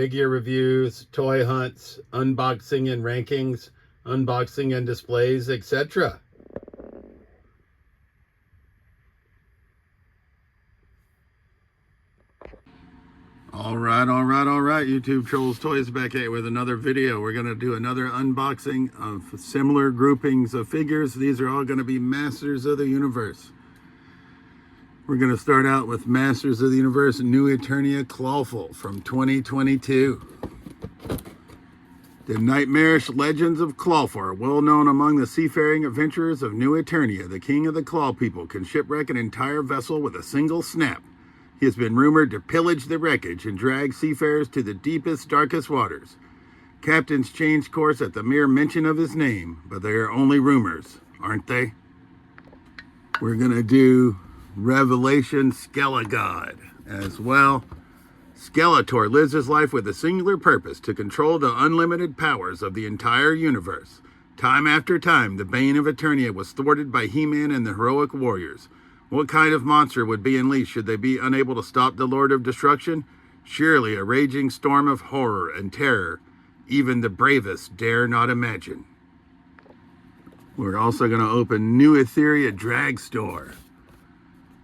figure reviews, toy hunts, unboxing and rankings, unboxing and displays, etc. All right, YouTube Trolls Toys back at you with another video. We're going to do another unboxing of similar groupings of figures. These are all going to be Masters of the Universe. We're going to start out with Masters of the Universe New Eternia Clawful from 2022. The nightmarish legends of Clawful are well known among the seafaring adventurers of New Eternia. The king of the Claw people can shipwreck an entire vessel with a single snap. He has been rumored to pillage the wreckage and drag seafarers to the deepest, darkest waters. Captains change course at the mere mention of his name, but they are only rumors, aren't they? We're going to do Revelation Skelegod as well. Skeletor lives his life with a singular purpose: to control the unlimited powers of the entire universe. Time after time, the Bane of Eternia was thwarted by He-Man and the heroic warriors. What kind of monster would be unleashed should they be unable to stop the Lord of Destruction? Surely a raging storm of horror and terror even the bravest dare not imagine. We're also going to open New Etheria Dragstor.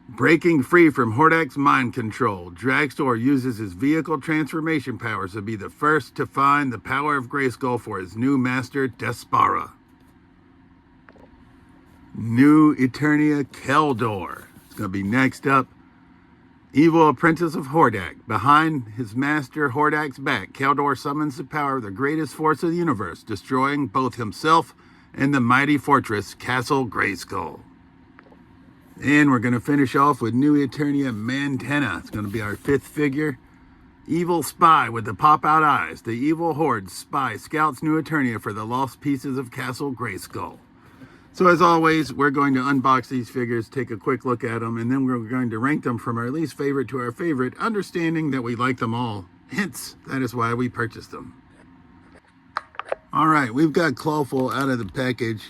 Breaking free from Hordak's mind control, Dragstor uses his vehicle transformation powers to be the first to find the power of Grayskull for his new master, Despara. New Eternia Keldor. It's going to be next up. Evil apprentice of Hordak. Behind his master Hordak's back, Keldor summons the power of the greatest force of the universe, destroying both himself and the mighty fortress, Castle Grayskull. And we're going to finish off with New Eternia Mantenna. It's going to be our 5th figure. Evil spy with the pop-out eyes. The evil horde spy scouts New Eternia for the lost pieces of Castle Grayskull. So as always, we're going to unbox these figures, take a quick look at them, and then we're going to rank them from our least favorite to our favorite, understanding that we like them all. Hence, that is why we purchased them. All right, we've got Clawful out of the package.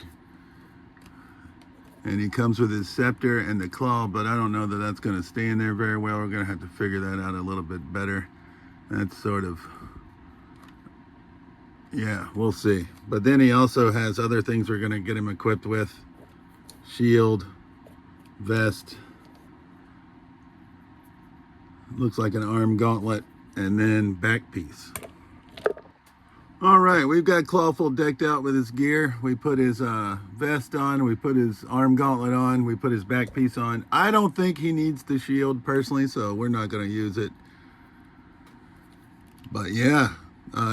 And he comes with his scepter and the claw, but I don't know that that's going to stay in there very well. We're going to have to figure that out a little bit better. That's sort of, yeah, we'll see. But then he also has other things we're going to get him equipped with. Shield, vest, looks like an arm gauntlet, and then back piece. All right, we've got Clawful decked out with his gear. We put his vest on, we put his arm gauntlet on, we put his back piece on. I don't think he needs the shield personally, so we're not going to use it. But yeah,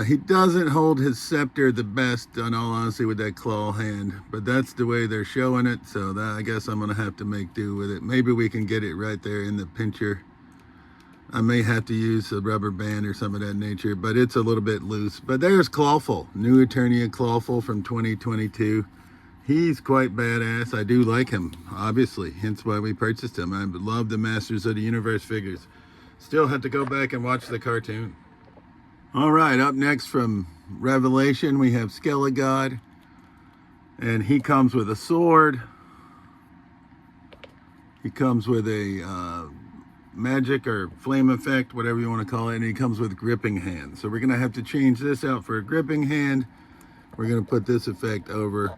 he doesn't hold his scepter the best, in all honesty, with that claw hand. But that's the way they're showing it, so that, I guess I'm going to have to make do with it. Maybe we can get it right there in the pincher. I may have to use a rubber band or some of that nature, but it's a little bit loose. But there's Clawful, New Eternia Clawful from 2022. He's quite badass. I do like him, obviously, hence why we purchased him. I love the Masters of the Universe figures. Still have to go back and watch the cartoon. All right, up next from Revelation, we have Skelegod. And he comes with a sword. He comes with a magic or flame effect, whatever you want to call it, and he comes with gripping hand. So we're going to have to change this out for a gripping hand. We're going to put this effect over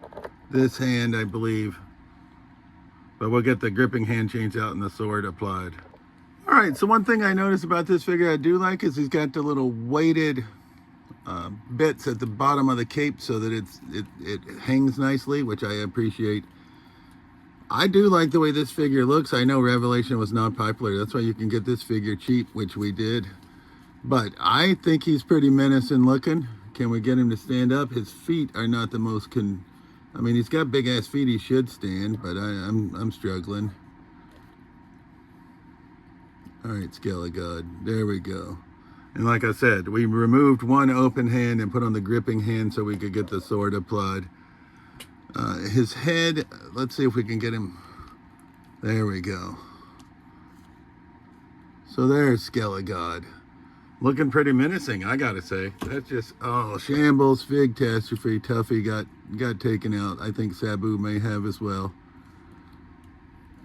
this hand, I believe. But we'll get the gripping hand changed out and the sword applied. All right, so one thing I noticed about this figure I do like is he's got the little weighted bits at the bottom of the cape so that it hangs nicely, which I appreciate. I do like the way this figure looks. I know Revelation was not popular. That's why you can get this figure cheap, which we did. But I think he's pretty menacing looking. Can we get him to stand up? His feet are not the most I mean, he's got big ass feet. He should stand, but I'm struggling. All right, Skelegod. There we go. And like I said, we removed one open hand and put on the gripping hand so we could get the sword applied. His head, let's see if we can get him. There we go. So there's Skelegod. Looking pretty menacing, I gotta say. That's just, oh, shambles, fig catastrophe, Tuffy got taken out. I think Sabu may have as well.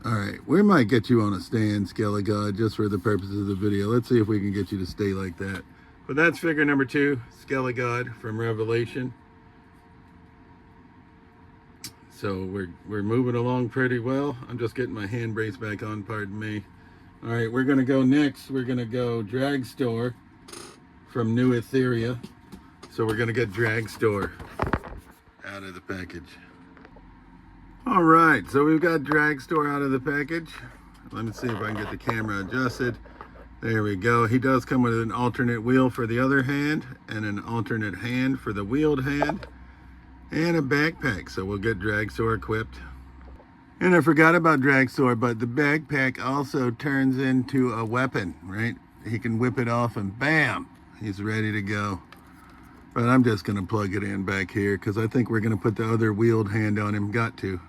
All right, we might get you on a stand, Skelegod, just for the purposes of the video. Let's see if we can get you to stay like that. But that's figure number 2, Skelegod from Revelation. So we're moving along pretty well. I'm just getting my hand brace back on, pardon me. All right, we're gonna go next. We're gonna go Dragstor from New Etheria. So we're gonna get Dragstor out of the package. All right, so we've got Dragstor out of the package. Let me see if I can get the camera adjusted. There we go. He does come with an alternate wheel for the other hand and an alternate hand for the wheeled hand and a backpack. So we'll get Dragstor equipped. And I forgot about Dragstor, but the backpack also turns into a weapon, right? He can whip it off and bam, he's ready to go. But I'm just gonna plug it in back here because I think we're gonna put the other wheeled hand on him. Got to.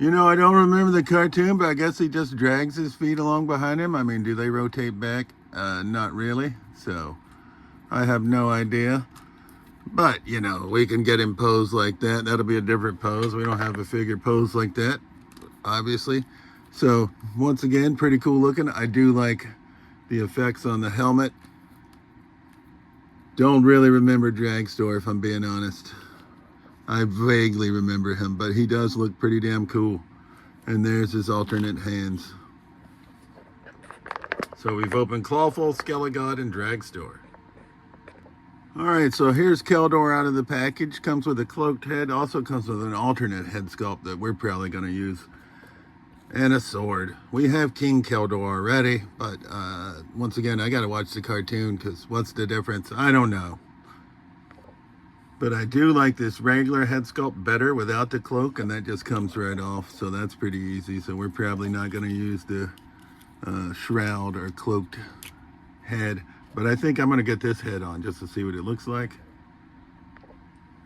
You know, I don't remember the cartoon, but I guess he just drags his feet along behind him. I mean, do they rotate back? Not really. So I have no idea. But, you know, we can get him posed like that. That'll be a different pose. We don't have a figure posed like that, obviously. So, once again, pretty cool looking. I do like the effects on the helmet. Don't really remember Dragstor, if I'm being honest. I vaguely remember him, but he does look pretty damn cool. And there's his alternate hands. So we've opened Clawful, Skelegod, and Dragstor. All right, so here's Keldor out of the package. Comes with a cloaked head. Also comes with an alternate head sculpt that we're probably going to use. And a sword. We have King Keldor already, but once again, I got to watch the cartoon because what's the difference? I don't know. But I do like this regular head sculpt better without the cloak, and that just comes right off. So that's pretty easy. So we're probably not going to use the shroud or cloaked head. But I think I'm going to get this head on just to see what it looks like.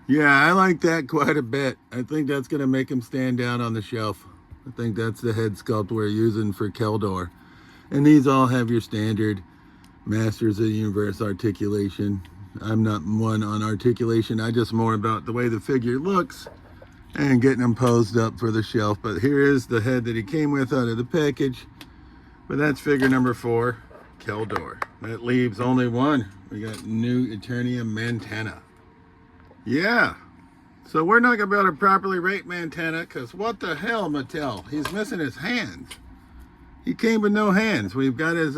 Yeah, I like that quite a bit. I think that's going to make him stand out on the shelf. I think that's the head sculpt we're using for Keldor. And these all have your standard Masters of the Universe articulation. I'm not one on articulation. I just more about the way the figure looks and getting them posed up for the shelf. But here is the head that he came with out of the package. But that's figure number 4, Keldor. That leaves only one. We got New Eternia Mantenna. Yeah. So we're not going to be able to properly rate Mantenna because what the hell, Mattel? He's missing his hands. He came with no hands. We've got his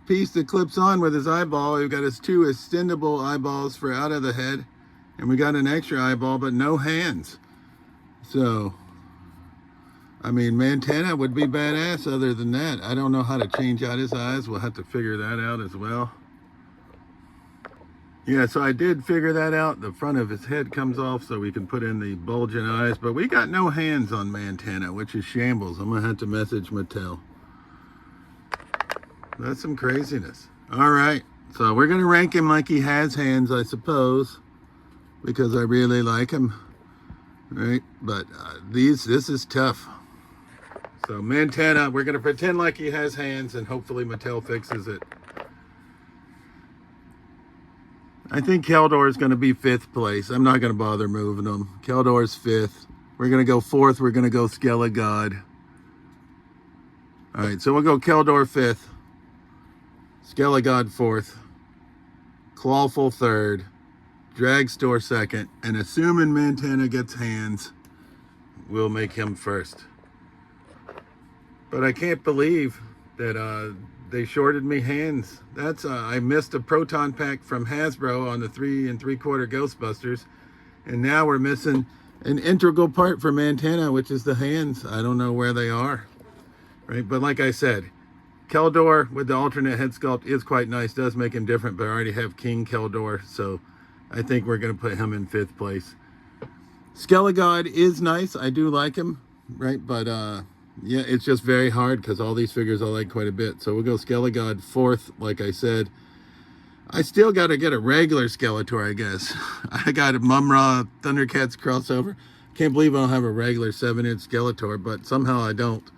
piece that clips on with his eyeball. We've got his 2 extendable eyeballs for out of the head. And we got an extra eyeball, but no hands. So, I mean, Mantenna would be badass other than that. I don't know how to change out his eyes. We'll have to figure that out as well. Yeah, so I did figure that out. The front of his head comes off so we can put in the bulging eyes. But we got no hands on Mantenna, which is shambles. I'm going to have to message Mattel. That's some craziness. All right, so we're going to rank him like he has hands, I suppose, because I really like him. Right, but this is tough. So Mantenna, we're going to pretend like he has hands and hopefully Mattel fixes it. I think Keldor is going to be 5th place. I'm not going to bother moving him. Keldor's 5th. We're going to go 4th. We're going to go Skelegod. All right, so we'll go Keldor 5th. Skelegod 4th. Clawful 3rd. Dragstor 2nd. And assuming Mantenna gets hands, we'll make him 1st. But I can't believe that they shorted me hands. That's I missed a proton pack from Hasbro on the 3 3/4 Ghostbusters, and now we're missing an integral part for Mantenna, which is the hands. I don't know where they are, right? But like I said, Keldor with the alternate head sculpt is quite nice. Does make him different, but I already have King Keldor, so I think we're going to put him in 5th place. Skelegod is nice. I do like him, right? But yeah, it's just very hard because all these figures I like quite a bit. So we'll go Skelegod 4th, like I said. I still got to get a regular Skeletor, I guess. I got a Mumra Thundercats crossover. Can't believe I don't have a regular 7-inch Skeletor, but somehow I don't.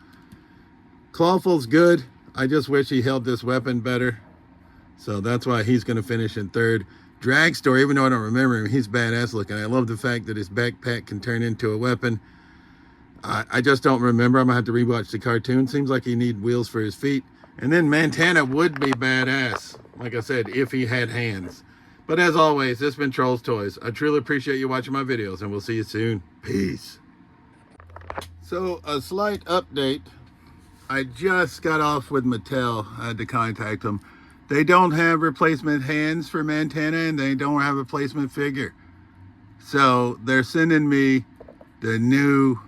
Clawful's good. I just wish he held this weapon better. So that's why he's going to finish in 3rd. Dragstor, even though I don't remember him, he's badass looking. I love the fact that his backpack can turn into a weapon. I just don't remember. I'm going to have to rewatch the cartoon. Seems like he needs wheels for his feet. And then Mantenna would be badass, like I said, if he had hands. But as always, this has been Trolls Toys. I truly appreciate you watching my videos, and we'll see you soon. Peace. So, a slight update. I just got off with Mattel. I had to contact them. They don't have replacement hands for Mantenna, and they don't have a replacement figure. So, they're sending me the new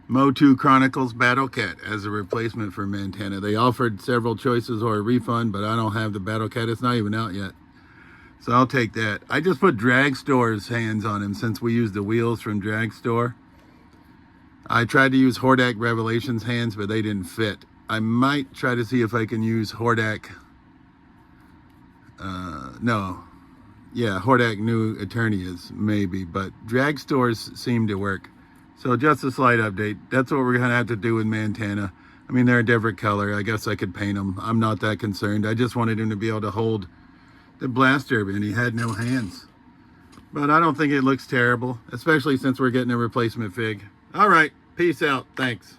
MOTU Chronicles Battle Cat as a replacement for Mantenna. They offered several choices or a refund, but I don't have the Battle Cat. It's not even out yet. So I'll take that. I just put Dragstor's hands on him since we used the wheels from Dragstor. I tried to use Hordak Revelations hands, but they didn't fit. I might try to see if I can use Hordak. Hordak New Eternias, maybe. But Dragstor's seem to work. So just a slight update. That's what we're going to have to do with Mantenna. I mean, they're a different color. I guess I could paint them. I'm not that concerned. I just wanted him to be able to hold the blaster, and he had no hands. But I don't think it looks terrible, especially since we're getting a replacement fig. All right, peace out. Thanks.